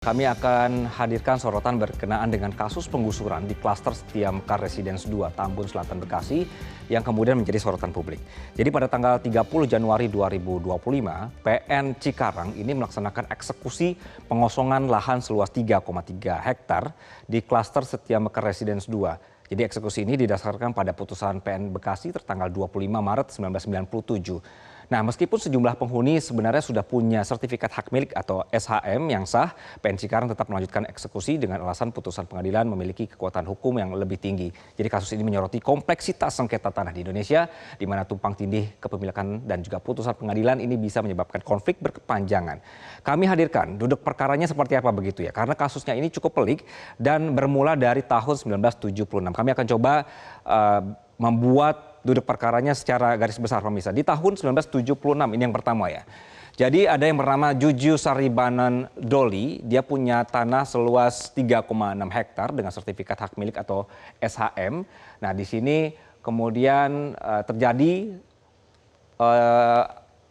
Kami akan hadirkan sorotan berkenaan dengan kasus penggusuran di klaster Setia Mekar Residence 2 Tambun Selatan Bekasi yang kemudian menjadi sorotan publik. Jadi pada tanggal 30 Januari 2025, PN Cikarang ini melaksanakan eksekusi pengosongan lahan seluas 3,3 hektar di klaster Setia Mekar Residence 2. Jadi eksekusi ini didasarkan pada putusan PN Bekasi tertanggal 25 Maret 1997. Nah, meskipun sejumlah penghuni sebenarnya sudah punya sertifikat hak milik atau SHM yang sah, PN Cikarang tetap melanjutkan eksekusi dengan alasan putusan pengadilan memiliki kekuatan hukum yang lebih tinggi. Jadi kasus ini menyoroti kompleksitas sengketa tanah di Indonesia, di mana tumpang tindih kepemilikan dan juga putusan pengadilan ini bisa menyebabkan konflik berkepanjangan. Kami hadirkan duduk perkaranya seperti apa begitu ya, karena kasusnya ini cukup pelik dan bermula dari tahun 1976. Kami akan coba membuat duduk perkaranya secara garis besar pemirsa. Di tahun 1976 ini yang pertama ya. Jadi ada yang bernama Juju Saribanan Doli, dia punya tanah seluas 3,6 hektar dengan sertifikat hak milik atau SHM. Nah di sini kemudian terjadi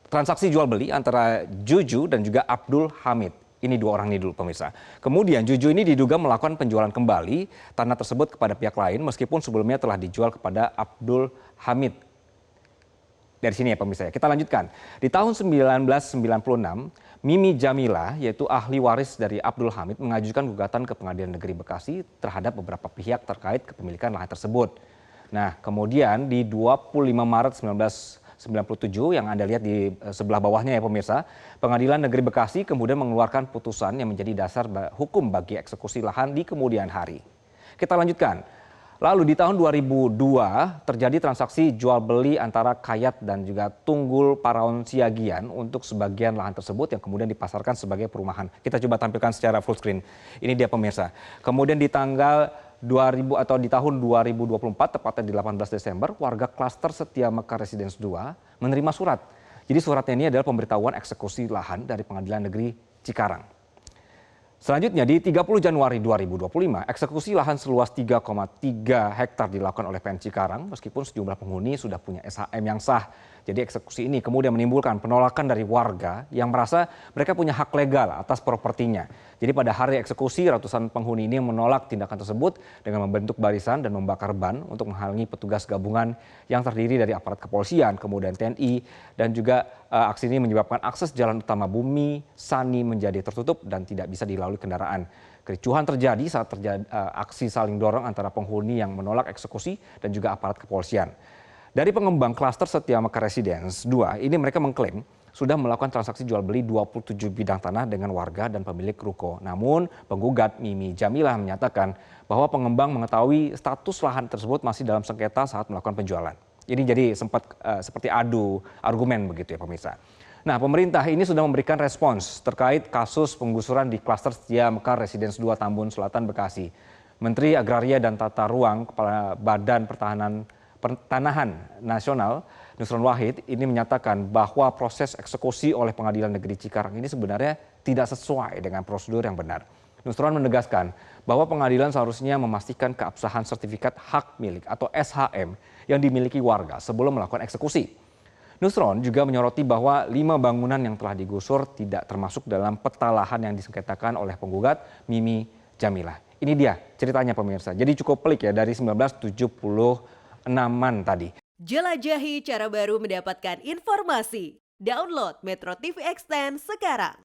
transaksi jual beli antara Juju dan juga Abdul Hamid. Ini dua orang ini dulu pemirsa. Kemudian Juju ini diduga melakukan penjualan kembali tanah tersebut kepada pihak lain meskipun sebelumnya telah dijual kepada Abdul Hamid. Dari sini ya pemirsa ya. Kita lanjutkan. Di tahun 1996, Mimi Jamila yaitu ahli waris dari Abdul Hamid mengajukan gugatan ke Pengadilan Negeri Bekasi terhadap beberapa pihak terkait kepemilikan lahan tersebut. Nah, kemudian di 25 Maret 1997 yang Anda lihat di sebelah bawahnya ya pemirsa, Pengadilan Negeri Bekasi kemudian mengeluarkan putusan yang menjadi dasar hukum bagi eksekusi lahan di kemudian hari. Kita lanjutkan. Lalu di tahun 2002 terjadi transaksi jual beli antara Kayat dan juga Tunggul Paraon Siagian untuk sebagian lahan tersebut yang kemudian dipasarkan sebagai perumahan. Kita coba tampilkan secara full screen. Ini dia pemirsa. Kemudian di tanggal 2000 atau di tahun 2024 tepatnya di 18 Desember warga klaster Setia Mekar Residence 2 menerima surat. Jadi suratnya ini adalah pemberitahuan eksekusi lahan dari Pengadilan Negeri Cikarang. Selanjutnya di 30 Januari 2025 eksekusi lahan seluas 3,3 hektar dilakukan oleh PN Cikarang meskipun sejumlah penghuni sudah punya SHM yang sah. Jadi eksekusi ini kemudian menimbulkan penolakan dari warga yang merasa mereka punya hak legal atas propertinya. Jadi pada hari eksekusi ratusan penghuni ini menolak tindakan tersebut dengan membentuk barisan dan membakar ban untuk menghalangi petugas gabungan yang terdiri dari aparat kepolisian, kemudian TNI dan juga aksi ini menyebabkan akses jalan utama Bumi Sani menjadi tertutup dan tidak bisa dilalui kendaraan. Kericuhan terjadi saat terjadi aksi saling dorong antara penghuni yang menolak eksekusi dan juga aparat kepolisian. Dari pengembang klaster Setia Mekar Residence 2, ini mereka mengklaim sudah melakukan transaksi jual beli 27 bidang tanah dengan warga dan pemilik ruko. Namun penggugat Mimi Jamilah menyatakan bahwa pengembang mengetahui status lahan tersebut masih dalam sengketa saat melakukan penjualan. Ini jadi sempat seperti adu argumen begitu ya pemirsa. Nah, pemerintah ini sudah memberikan respons terkait kasus penggusuran di klaster Setia Mekar Residence 2 Tambun Selatan Bekasi. Menteri Agraria dan Tata Ruang, Kepala Badan Pertanahan Nasional, Nusron Wahid, ini menyatakan bahwa proses eksekusi oleh Pengadilan Negeri Cikarang ini sebenarnya tidak sesuai dengan prosedur yang benar. Nusron menegaskan bahwa pengadilan seharusnya memastikan keabsahan sertifikat hak milik atau SHM yang dimiliki warga sebelum melakukan eksekusi. Nusron juga menyoroti bahwa 5 bangunan yang telah digusur tidak termasuk dalam peta lahan yang disengketakan oleh penggugat Mimi Jamilah. Ini dia ceritanya pemirsa. Jadi cukup pelik ya dari 1976-an tadi. Jelajahi cara baru mendapatkan informasi. Download Metro TV Extend sekarang.